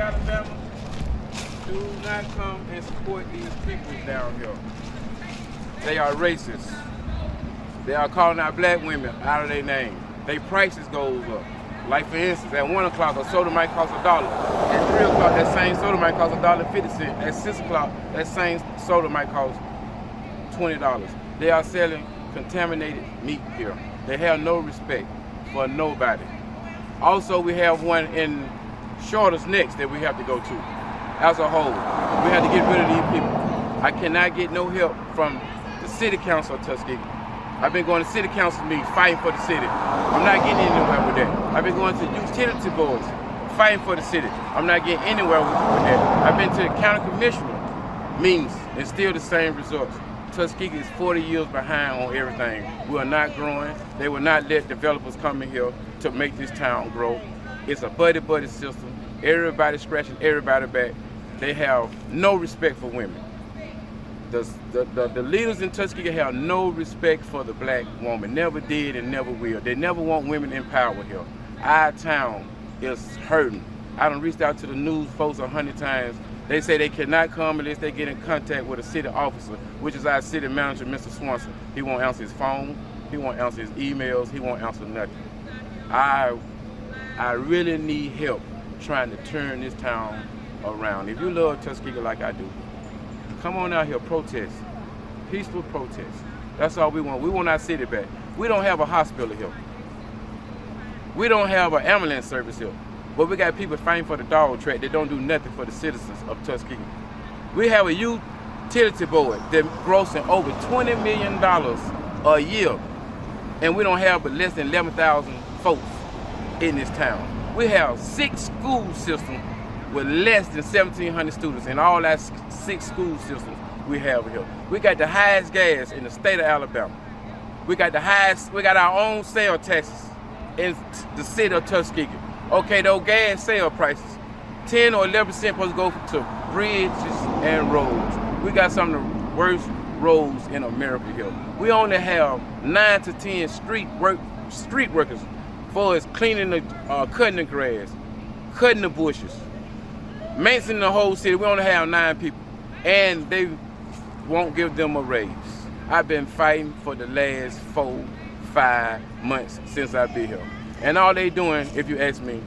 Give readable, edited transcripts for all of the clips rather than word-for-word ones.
Alabama, do not come and support these people down here. They are racist. They are calling out black women out of their name. Their prices goes up. Like for instance, at 1 o'clock a soda might cost $1. At 3 o'clock that same soda might cost $1.50. At 6 o'clock that same soda might cost $20. They are selling contaminated meat here. They have no respect for nobody. Also, we have one in Shorter's next that we have to go to. As a whole, we have to get rid of these people. I cannot get no help from the city council of Tuskegee. I've been going to city council meetings fighting for the city. I'm not getting anywhere with that. I've been going to utility boards fighting for the city. I'm not getting anywhere with that. I've been to the county commissioner meetings and still the same results. Tuskegee is 40 years behind on everything. We are not growing. They will not let developers come in here to make this town grow. It's a buddy-buddy system. Everybody scratching everybody back. They have no respect for women. The leaders in Tuskegee have no respect for the black woman. Never did and never will. They never want women in power here. Our town is hurting. I done reached out to the news folks 100 times. They say they cannot come unless they get in contact with a city officer, which is our city manager, Mr. Swanson. He won't answer his phone. He won't answer his emails. He won't answer nothing. I really need help trying to turn this town around. If you love Tuskegee like I do, come on out here, protest. Peaceful protest. That's all we want. We want our city back. We don't have a hospital here. We don't have an ambulance service here. But we got people fighting for the dog track that don't do nothing for the citizens of Tuskegee. We have a utility board that's grossing over $20 million a year. And we don't have but less than 11,000 folks in this town. We have 6 school systems with less than 1,700 students in all our 6 school systems we have here. We got the highest gas in the state of Alabama. We got our own sales taxes in the city of Tuskegee. Okay, those gas sale prices, 10 or 11% supposed to go to bridges and roads. We got some of the worst roads in America here. We only have 9 to 10 street workers for us cleaning the, cutting the grass, cutting the bushes, maintaining the whole city. We only have 9 people, and they won't give them a raise. I've been fighting for the last 4-5 months since I've been here. And all they doing, if you ask me,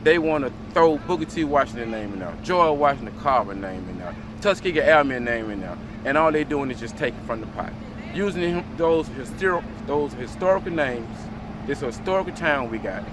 they want to throw Booker T. Washington name in there, George Washington Carver name in there, Tuskegee Airmen name in there, and all they doing is just taking from the pot. Using those historical names, this historical town we got,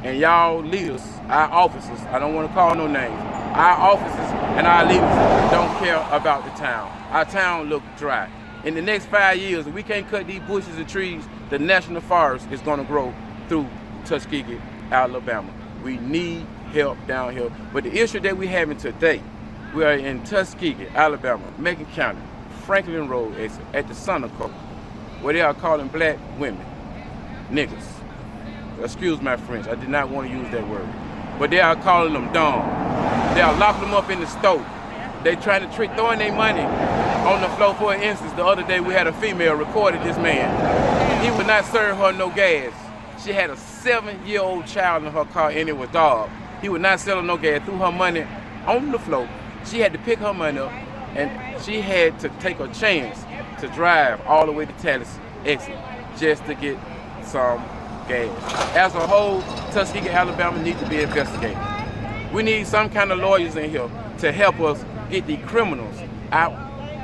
and y'all leaders, our officers, I don't want to call no names, our officers and our leaders don't care about the town. Our town look dry. In the next 5 years, if we can't cut these bushes and trees, the national forest is going to grow through Tuskegee, Alabama. We need help down here. But the issue that we're having today, we are in Tuskegee, Alabama, Macon County, Franklin Road exit, at the Sunoco, where they are calling black women niggers. Excuse my French, I did not want to use that word. But they are calling them dumb. They are locking them up in the stove. They trying to throwing their money on the floor. For instance, the other day we had a female recorded this man. He would not serve her no gas. She had a 7-year-old child in her car and it was dog. He would not sell her no gas, threw her money on the floor. She had to pick her money up and she had to take a chance to drive all the way to Tallis exit just to get some gas. As a whole, Tuskegee, Alabama needs to be investigated. We need some kind of lawyers in here to help us get the criminals out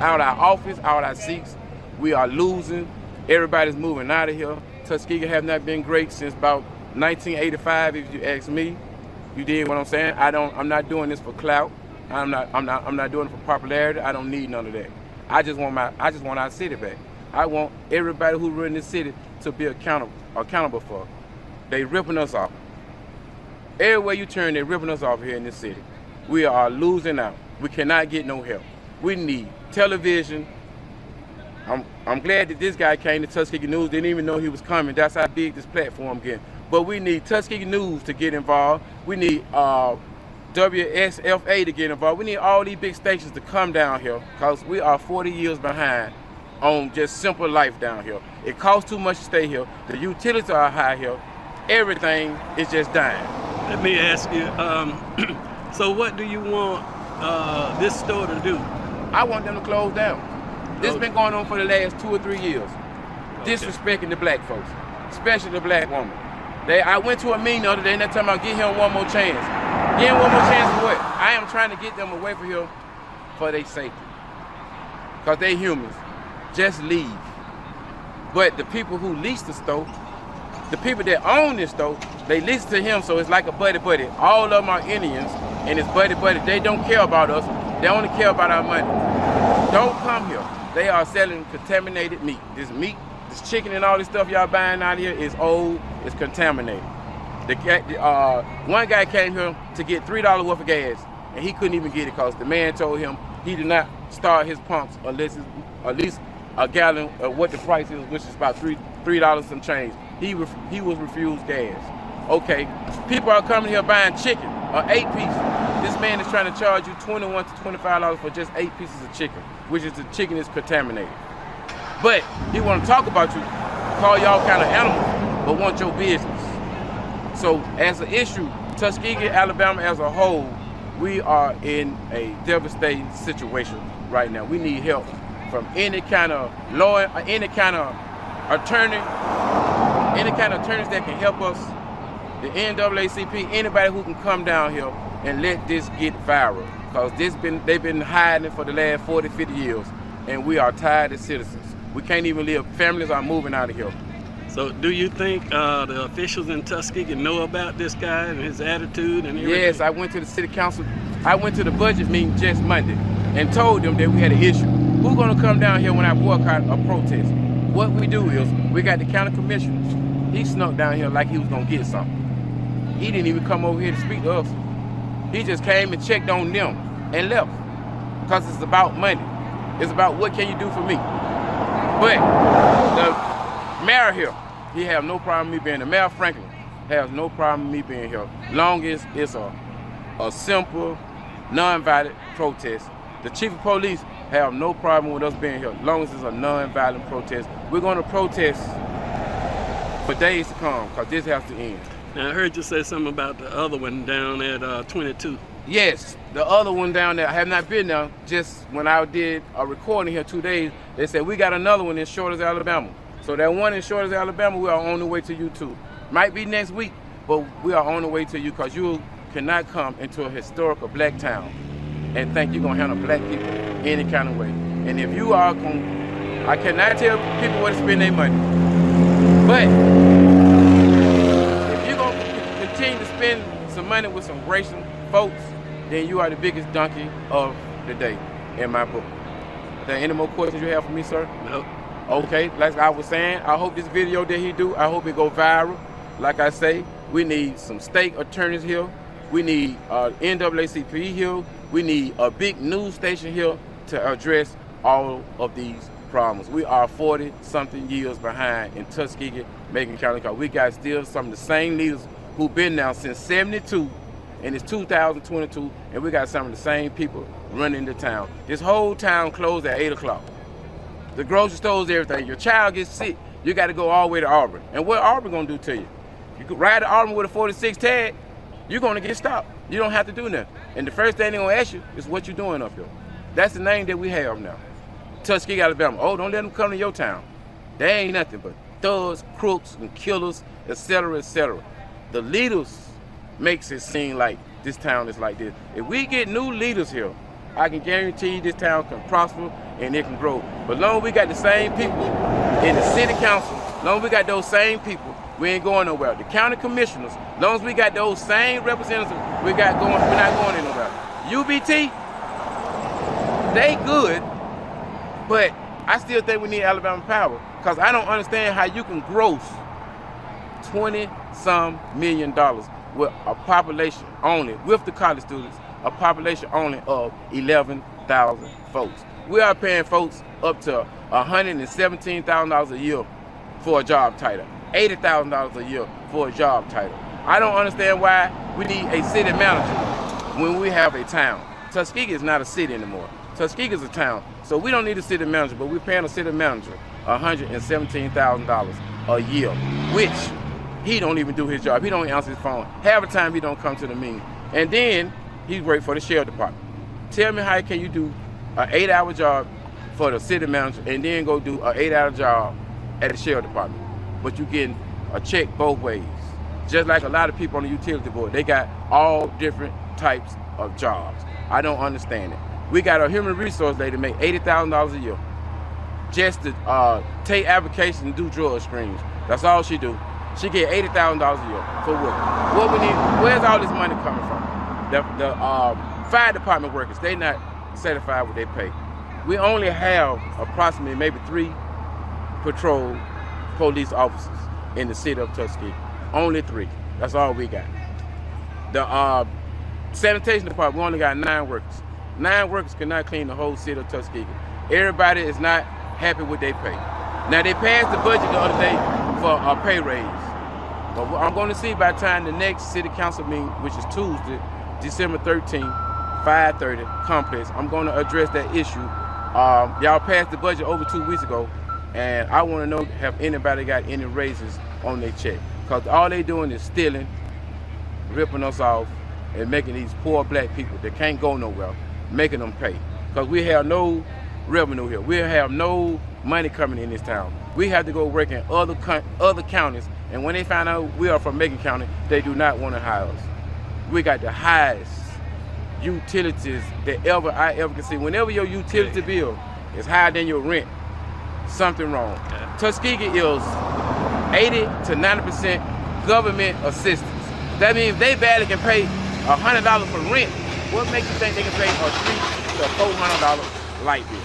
our office, out our seats. We are losing. Everybody's moving out of here. Tuskegee have not been great since about 1985, if you ask me. You did what I'm saying? I'm not doing this for clout. I'm not doing it for popularity. I don't need none of that. I just want our city back. I want everybody who run this city to be accountable for. They ripping us off. Everywhere you turn, they're ripping us off here in this city. We are losing out. We cannot get no help. We need television. I'm glad that this guy came to Tuskegee News, didn't even know he was coming. That's how big this platform getting. But we need Tuskegee News to get involved. We need WSFA to get involved. We need all these big stations to come down here because we are 40 years behind on just simple life down here. It costs too much to stay here. The utilities are high here. Everything is just dying. Let me ask you, So what do you want this store to do? I want them to close down. This has been going on for the last 2 or 3 years. Disrespecting the black folks, especially the black woman. I went to a meeting the other day and they're talking about give him one more chance. Give him one more chance for what? I am trying to get them away from here for their safety. Because they humans. Just leave. But the people who lease the store, the people that own this store, they lease to him, so it's like a buddy-buddy. All of them are Indians, and it's buddy-buddy. They don't care about us. They only care about our money. Don't come here. They are selling contaminated meat. This chicken and all this stuff y'all buying out here is old, it's contaminated. One guy came here to get $3 worth of gas, and he couldn't even get it because the man told him he did not start his pumps unless it's at least a gallon of what the price is, which is about $3 some change. He was refused gas. Okay, people are coming here buying chicken, 8 pieces. This man is trying to charge you $21 to $25 for just 8 pieces of chicken, which is the chicken is contaminated. But he want to talk about you, call y'all kind of animals, but want your business. So as an issue, Tuskegee, Alabama as a whole, we are in a devastating situation right now. We need help from any kind of lawyer, any kind of attorneys that can help us, the NAACP, anybody who can come down here and let this get viral. Because they've been hiding for the last 40, 50 years, and we are tired as citizens. We can't even live. Families are moving out of here. So do you think the officials in Tuskegee know about this guy and his attitude and everything? Yes, I went to the city council. I went to the budget meeting just Monday and told them that we had an issue. Who's gonna come down here when I boycott a protest? What we do is, we got the county commissioners. He snuck down here like he was gonna get something. He didn't even come over here to speak to us. He just came and checked on them and left. Because it's about money. It's about what can you do for me. But the mayor here, he have no problem with me being the mayor. Franklin has no problem with me being here, long as it's a simple, non-violent protest. The chief of police have no problem with us being here, long as it's a non-violent protest. We're going to protest for days to come, because this has to end. Now, I heard you say something about the other one down at 22. Yes, the other one down there, I have not been there. Just when I did a recording here 2 days, they said we got another one in Shorters, Alabama. So that one in Shorters, Alabama, we are on the way to you too. Might be next week, but we are on the way to you, because you cannot come into a historical black town and think you're gonna handle black people any kind of way. And if you are I cannot tell people where to spend their money. But if you're gonna continue to spend some money with some racial folks, then you are the biggest donkey of the day in my book. Are there any more questions you have for me, sir? No. Okay, like I was saying, I hope this video that he do, I hope it go viral. Like I say, we need some state attorneys here. We need NAACP here. We need a big news station here to address all of these problems. We are 40-something years behind in Tuskegee, Macon County, because we got still some of the same leaders who've been now since '72, and it's 2022, and we got some of the same people running the town. This whole town closed at 8 o'clock. The grocery stores, everything. Your child gets sick, you got to go all the way to Auburn. And what Auburn gonna do to you? You could ride to Auburn with a 46 tag, you're gonna get stopped. You don't have to do nothing. And the first thing they're gonna ask you is what you doing up here. That's the name that we have now. Tuskegee, Alabama. Oh, don't let them come to your town. They ain't nothing but thugs, crooks, and killers, etc., etc. The leaders makes it seem like this town is like this. If we get new leaders here, I can guarantee you this town can prosper and it can grow. But long as we got the same people in the city council, long as we got those same people, we ain't going nowhere. The county commissioners, long as we got those same representatives, we're not going anywhere. UBT, they good, but I still think we need Alabama power, because I don't understand how you can gross $20-some million with a population only, with the college students, a population only of 11,000 folks. We are paying folks up to $117,000 a year for a job title, $80,000 a year for a job title. I don't understand why we need a city manager when we have a town. Tuskegee is not a city anymore. Tuskegee is a town, so we don't need a city manager, but we're paying a city manager $117,000 a year, which he don't even do his job. He don't answer his phone. Half the time he don't come to the meeting. And then He worked for the sheriff department. Tell me how can you do an 8-hour job for the city manager and then go do an 8-hour job at the sheriff department, but you getting a check both ways. Just like a lot of people on the utility board, they got all different types of jobs. I don't understand it. We got a human resource lady make $80,000 a year just to take applications and do drug screens. That's all she do. She get $80,000 a year for what? What we need? Where's all this money coming from? The fire department workers, they not satisfied with their pay. We only have approximately maybe 3 patrol police officers in the city of Tuskegee. Only 3. That's all we got. The sanitation department, we only got 9 workers. 9 workers cannot clean the whole city of Tuskegee. Everybody is not happy with their pay. Now they passed the budget the other day for a pay raise. But I'm going to see by the time the next city council meeting, which is Tuesday, December 13th, 5:30, complex, I'm going to address that issue. Y'all passed the budget over 2 weeks ago, and I want to know, have anybody got any raises on their check? Because all they doing is stealing, ripping us off, and making these poor black people that can't go nowhere, making them pay. Because we have no revenue here. We have no money coming in this town. We have to go work in other counties, and when they find out we are from Macon County, they do not want to hire us. We got the highest utilities that I ever can see. Whenever your utility bill is higher than your rent, something wrong. Tuskegee is 80 to 90% government assistance. That means they barely can pay $100 for rent. What makes you think they can pay a $300 to $400 light bill?